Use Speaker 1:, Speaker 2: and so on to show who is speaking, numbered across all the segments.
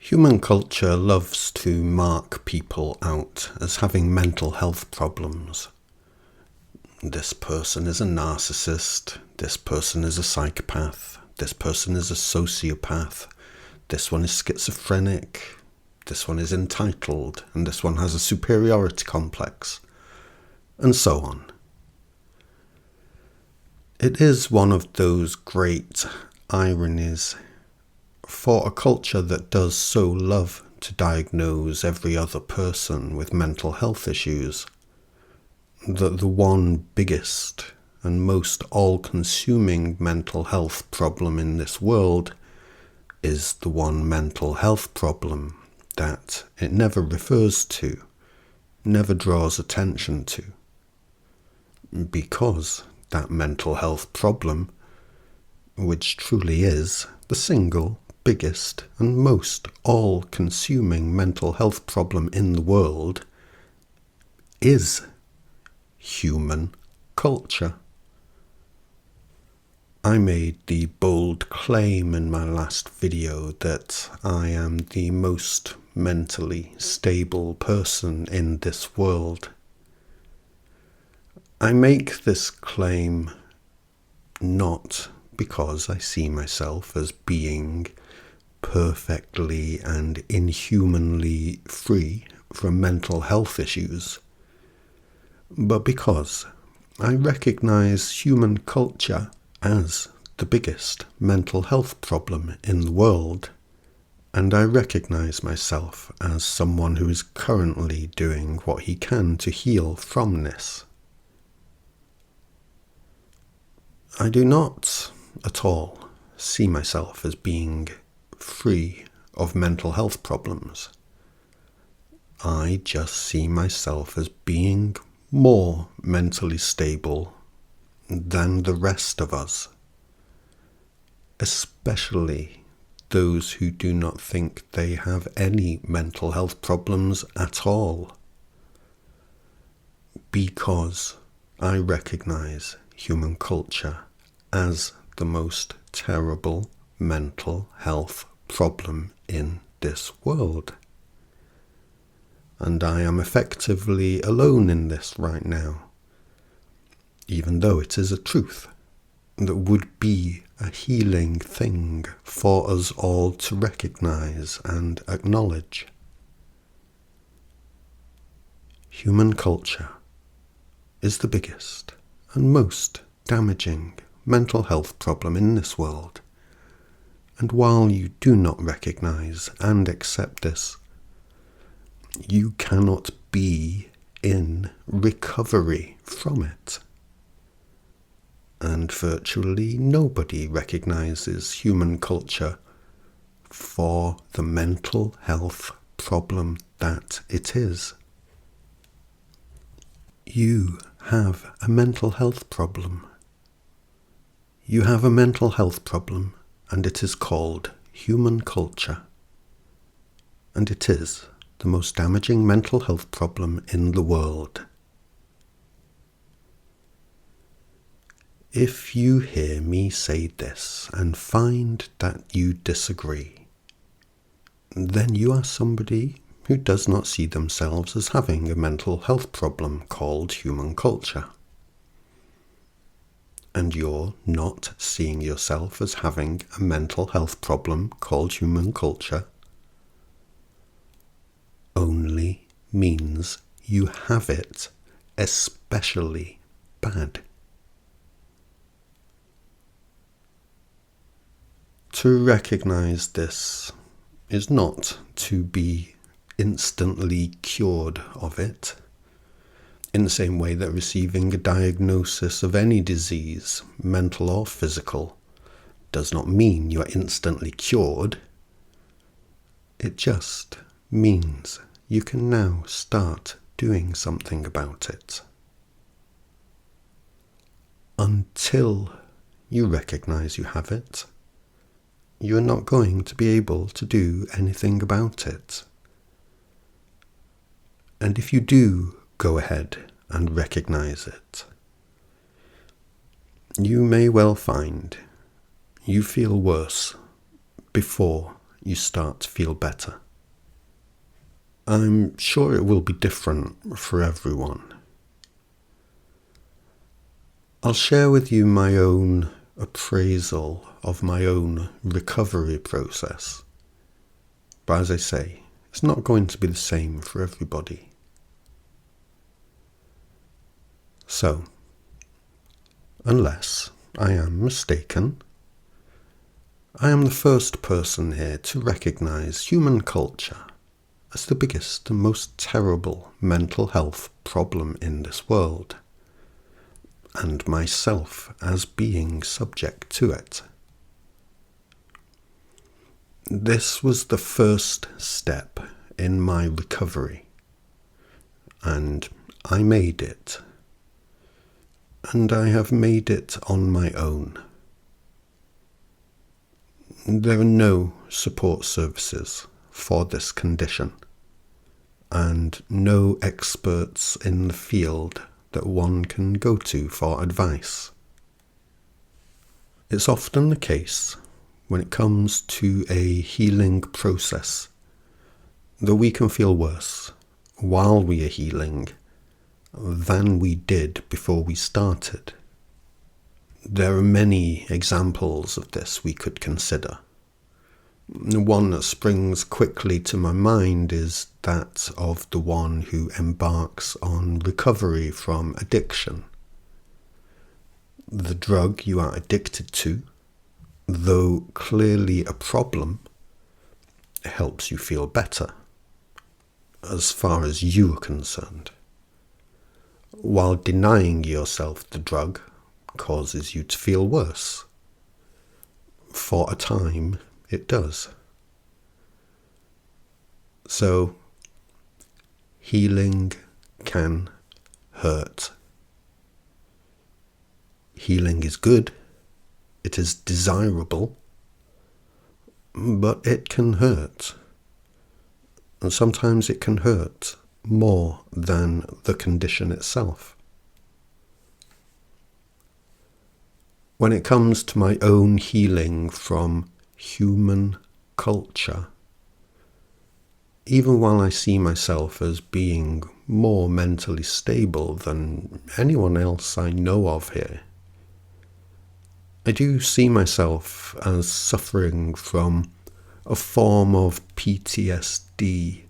Speaker 1: Human culture loves to mark people out as having mental health problems. This person is a narcissist, this person is a psychopath, this person is a sociopath, this one is schizophrenic, this one is entitled, and this one has a superiority complex, and so on. It is one of those great ironies for a culture that does so love to diagnose every other person with mental health issues, that the one biggest and most all-consuming mental health problem in this world is the one mental health problem that it never refers to, never draws attention to, because that mental health problem, which truly is the single biggest and most all-consuming mental health problem in the world, is human culture. I made the bold claim in my last video that I am the most mentally stable person in this world. I make this claim not because I see myself as being perfectly and inhumanly free from mental health issues, but because I recognize human culture as the biggest mental health problem in the world, and I recognize myself as someone who is currently doing what he can to heal from this. I do not at all see myself as being free of mental health problems. I just see myself as being more mentally stable than the rest of us, especially those who do not think they have any mental health problems at all, because I recognize human culture as the most terrible mental health problem in this world. And I am effectively alone in this right now, even though it is a truth that would be a healing thing for us all to recognize and acknowledge. Human culture is the biggest and most damaging mental health problem in this world. And while you do not recognize and accept this, you cannot be in recovery from it. And virtually nobody recognizes human culture for the mental health problem that it is. You have a mental health problem. You have a mental health problem, and it is called human culture. And it is the most damaging mental health problem in the world. If you hear me say this and find that you disagree, then you are somebody who does not see themselves as having a mental health problem called human culture. And you're not seeing yourself as having a mental health problem called human culture only means you have it especially bad. To recognize this is not to be instantly cured of it, in the same way that receiving a diagnosis of any disease, mental or physical, does not mean you are instantly cured. It just means you can now start doing something about it. Until you recognize you have it, you are not going to be able to do anything about it. And if you do go ahead and recognize it, you may well find you feel worse before you start to feel better. I'm sure it will be different for everyone. I'll share with you my own appraisal of my own recovery process. But as I say, it's not going to be the same for everybody. So, unless I am mistaken, I am the first person here to recognize human culture as the biggest and most terrible mental health problem in this world, and myself as being subject to it. This was the first step in my recovery, and I made it. And I have made it on my own. There are no support services for this condition, and no experts in the field that one can go to for advice. It's often the case when it comes to a healing process that we can feel worse while we are healing than we did before we started. There are many examples of this we could consider. One that springs quickly to my mind is that of the one who embarks on recovery from addiction. The drug you are addicted to, though clearly a problem, helps you feel better, as far as you are concerned, while denying yourself the drug causes you to feel worse. For a time, it does. So, healing can hurt. Healing is good, it is desirable, but it can hurt. And sometimes it can hurt more than the condition itself. When it comes to my own healing from human culture, even while I see myself as being more mentally stable than anyone else I know of here, I do see myself as suffering from a form of PTSD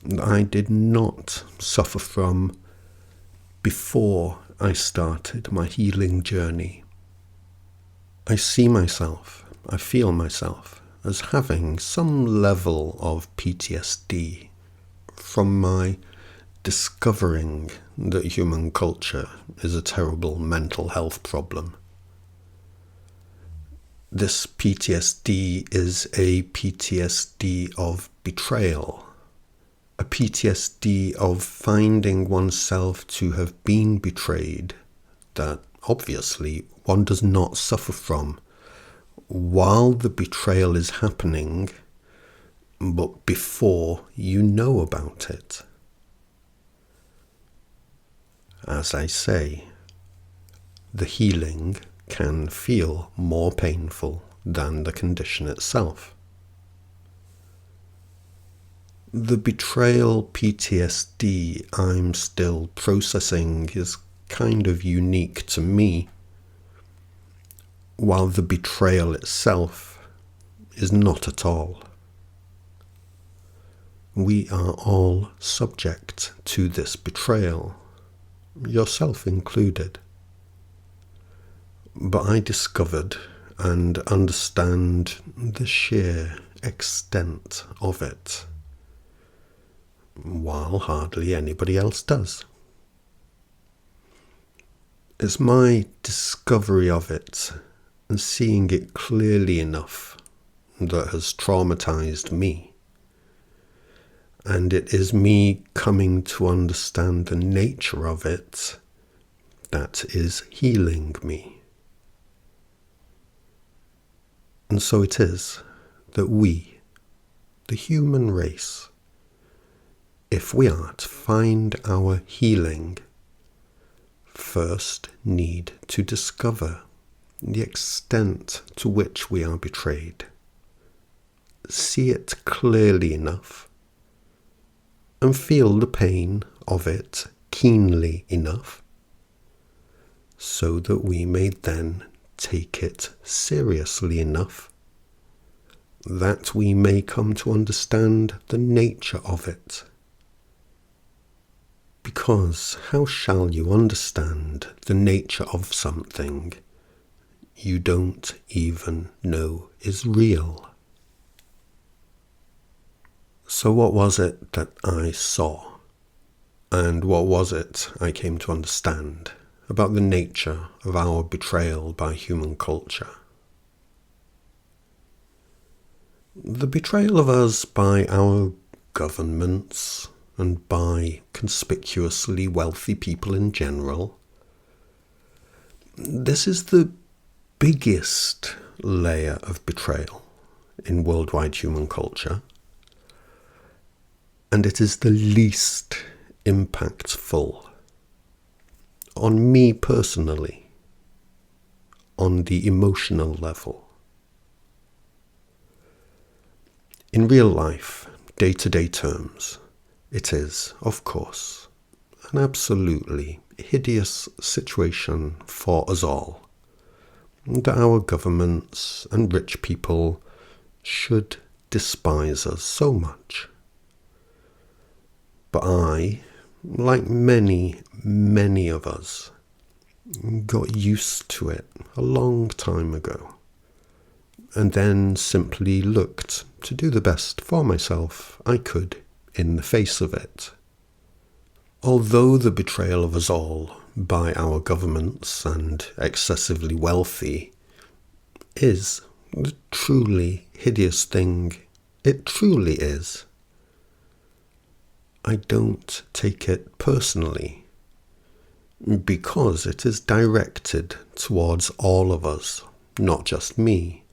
Speaker 1: that I did not suffer from before I started my healing journey. I see myself, I feel myself as having some level of PTSD from my discovering that human culture is a terrible mental health problem. This PTSD is a PTSD of betrayal, a PTSD of finding oneself to have been betrayed that obviously one does not suffer from while the betrayal is happening, but before you know about it. As I say, the healing can feel more painful than the condition itself. The betrayal PTSD I'm still processing is kind of unique to me, while the betrayal itself is not at all. We are all subject to this betrayal, yourself included. But I discovered and understand the sheer extent of it, while hardly anybody else does. It's my discovery of it and seeing it clearly enough that has traumatized me. And it is me coming to understand the nature of it that is healing me. And so it is that we, the human race, if we are to find our healing, first need to discover the extent to which we are betrayed, see it clearly enough and feel the pain of it keenly enough so that we may then take it seriously enough that we may come to understand the nature of it. Because how shall you understand the nature of something you don't even know is real? So what was it that I saw? And what was it I came to understand about the nature of our betrayal by human culture? The betrayal of us by our governments and by conspicuously wealthy people in general. This is the biggest layer of betrayal in worldwide human culture, and it is the least impactful on me personally, on the emotional level. In real life, day-to-day terms, it is, of course, an absolutely hideous situation for us all, that our governments and rich people should despise us so much. But I, like many, many of us, got used to it a long time ago, and then simply looked to do the best for myself I could in the face of it. Although the betrayal of us all by our governments and excessively wealthy is the truly hideous thing it truly is, I don't take it personally, because it is directed towards all of us, not just me.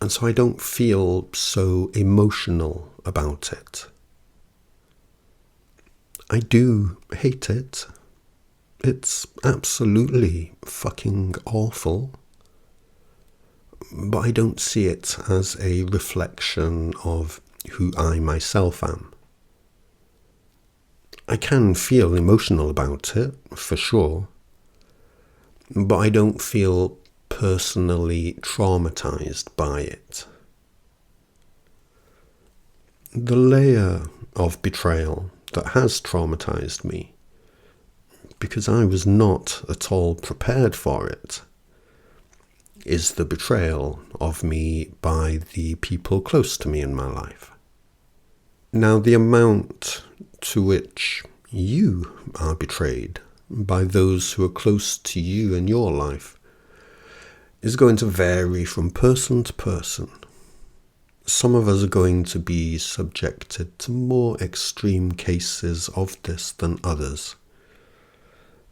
Speaker 1: And so I don't feel so emotional about it. I do hate it. It's absolutely fucking awful. But I don't see it as a reflection of who I myself am. I can feel emotional about it, for sure. But I don't feel personally traumatized by it. The layer of betrayal that has traumatized me, because I was not at all prepared for it, is the betrayal of me by the people close to me in my life. Now, the amount to which you are betrayed by those who are close to you in your life is going to vary from person to person. Some of us are going to be subjected to more extreme cases of this than others.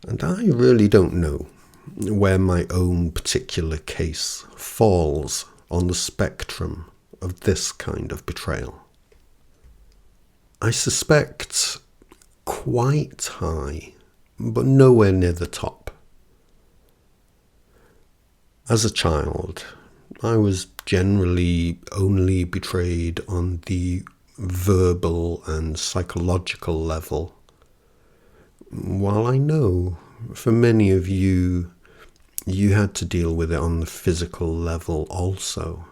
Speaker 1: And I really don't know where my own particular case falls on the spectrum of this kind of betrayal. I suspect quite high, but nowhere near the top. As a child, I was generally only betrayed on the verbal and psychological level, while I know for many of you, you had to deal with it on the physical level also.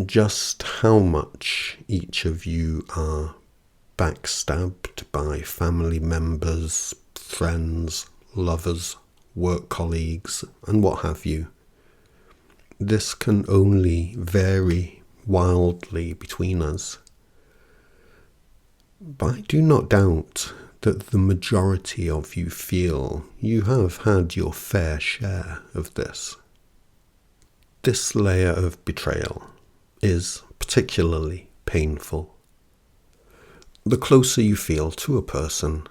Speaker 1: Just how much each of you are backstabbed by family members, friends, lovers, work colleagues, and what have you. This can only vary wildly between us. But I do not doubt that the majority of you feel you have had your fair share of this. This layer of betrayal is particularly painful. The closer you feel to a person,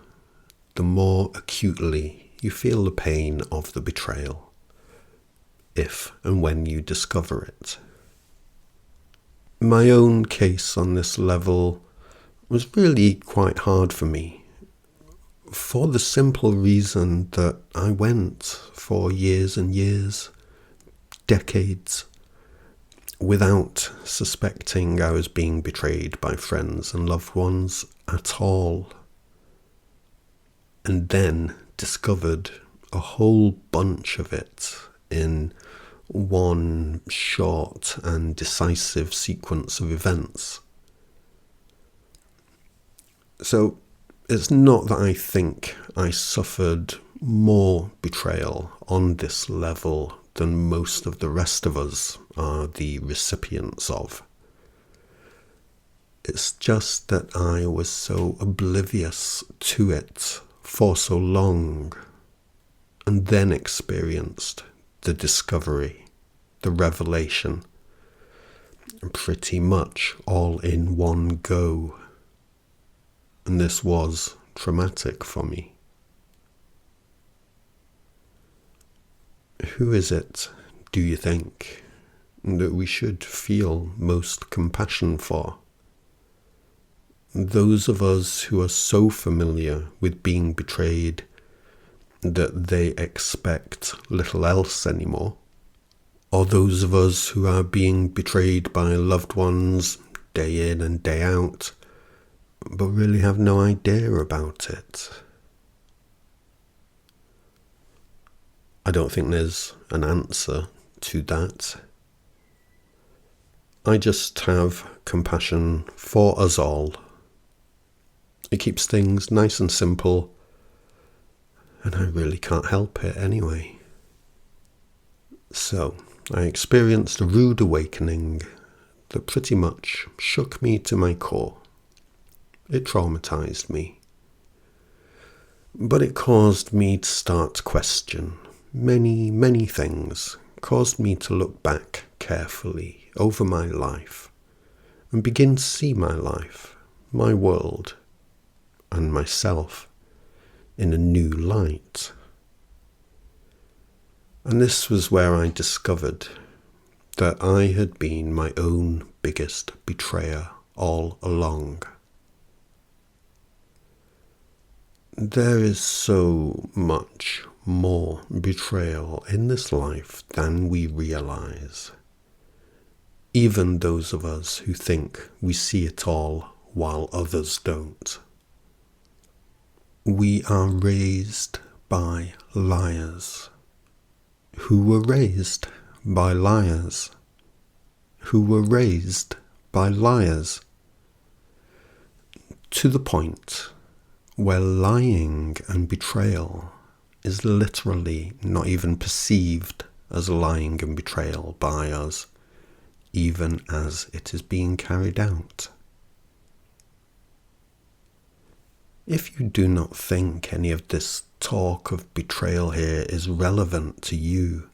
Speaker 1: the more acutely you feel the pain of the betrayal, if and when you discover it. My own case on this level was really quite hard for me, for the simple reason that I went for years and years, decades, without suspecting I was being betrayed by friends and loved ones at all. And then discovered a whole bunch of it in one short and decisive sequence of events. So it's not that I think I suffered more betrayal on this level than most of the rest of us are the recipients of. It's just that I was so oblivious to it for so long, and then experienced the discovery, the revelation, pretty much all in one go. And this was traumatic for me. Who is it, do you think, that we should feel most compassion for? Those of us who are so familiar with being betrayed that they expect little else anymore? Or those of us who are being betrayed by loved ones day in and day out, but really have no idea about it? I don't think there's an answer to that. I just have compassion for us all. It keeps things nice and simple, and I really can't help it anyway. So, I experienced a rude awakening that pretty much shook me to my core. It traumatized me. But it caused me to start to question many things, caused me to look back carefully over my life and begin to see my life, my world, and myself in a new light. And this was where I discovered that I had been my own biggest betrayer all along. There is so much more betrayal in this life than we realize. Even those of us who think we see it all while others don't. We are raised by liars, who were raised by liars, who were raised by liars, to the point where lying and betrayal is literally not even perceived as lying and betrayal by us, even as it is being carried out. If you do not think any of this talk of betrayal here is relevant to you,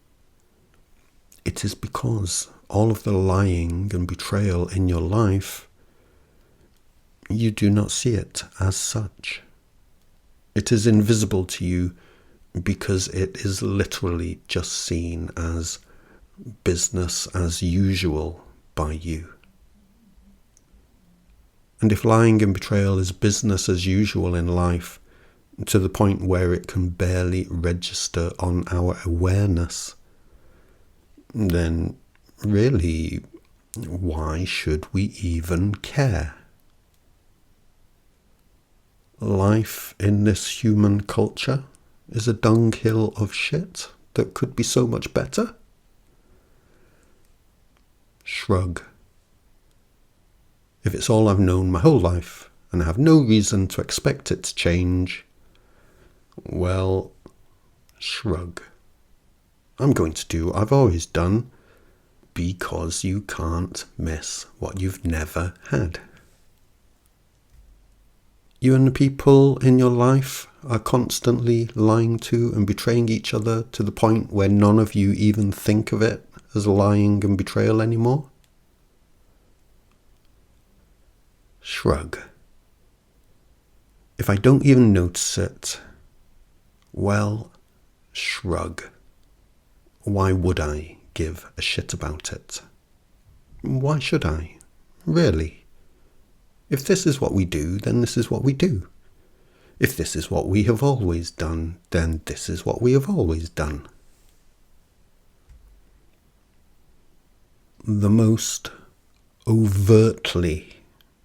Speaker 1: it is because all of the lying and betrayal in your life, you do not see it as such. It is invisible to you because it is literally just seen as business as usual by you. And if lying and betrayal is business as usual in life, to the point where it can barely register on our awareness, then really, why should we even care? Life in this human culture is a dunghill of shit that could be so much better. Shrug. If it's all I've known my whole life, and I have no reason to expect it to change, well, shrug. I'm going to do what I've always done, because you can't miss what you've never had. You and the people in your life are constantly lying to and betraying each other to the point where none of you even think of it as lying and betrayal anymore. Shrug. If I don't even notice it, well, shrug. Why would I give a shit about it? Why should I? Really? If this is what we do, then this is what we do. If this is what we have always done, then this is what we have always done. The most overtly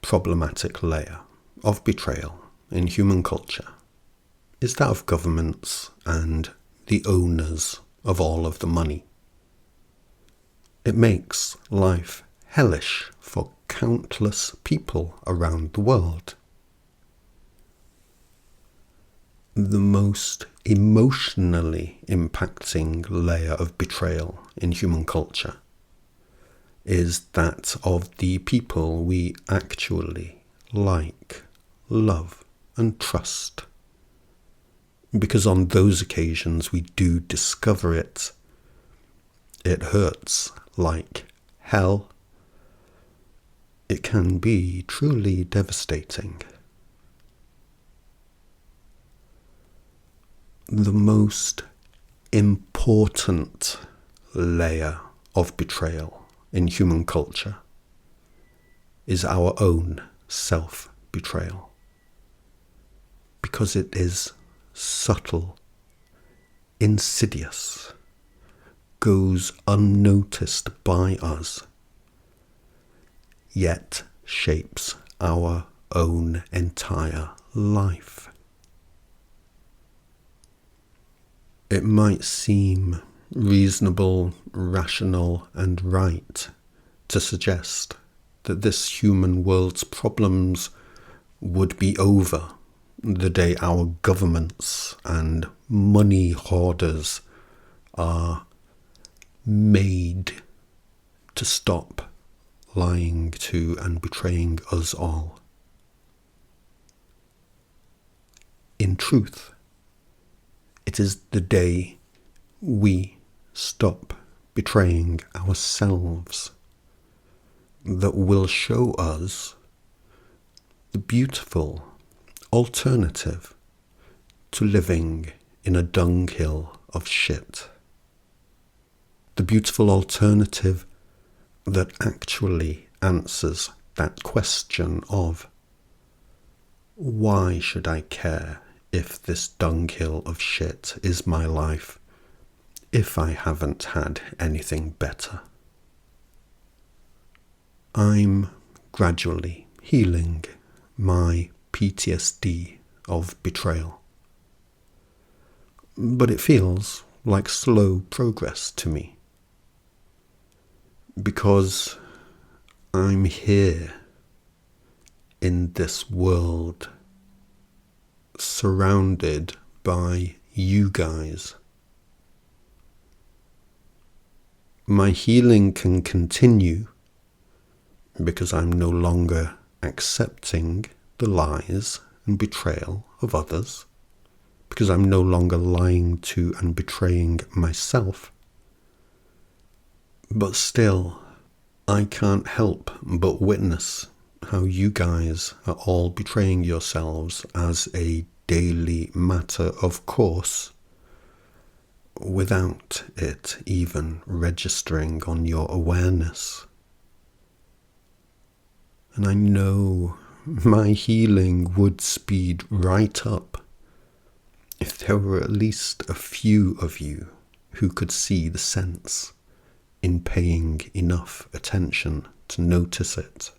Speaker 1: problematic layer of betrayal in human culture is that of governments and the owners of all of the money. It makes life hellish for countless people around the world. The most emotionally impacting layer of betrayal in human culture is that of the people we actually like, love, and trust. Because on those occasions we do discover it. It hurts like hell. It can be truly devastating. The most important layer of betrayal in human culture is our own self-betrayal. Because it is subtle, insidious, goes unnoticed by us, yet shapes our own entire life. It might seem reasonable, rational, and right to suggest that this human world's problems would be over the day our governments and money hoarders are made to stop lying to and betraying us all. In truth, it is the day we stop betraying ourselves that will show us the beautiful alternative to living in a dunghill of shit. The beautiful alternative that actually answers that question of, why should I care if this dunghill of shit is my life if I haven't had anything better? I'm gradually healing my PTSD of betrayal, but it feels like slow progress to me, because I'm here in this world surrounded by you guys. My healing can continue because I'm no longer accepting the lies and betrayal of others, because I'm no longer lying to and betraying myself. But still, I can't help but witness how you guys are all betraying yourselves as a daily matter of course, without it even registering on your awareness. And I know my healing would speed right up if there were at least a few of you who could see the sense in paying enough attention to notice it.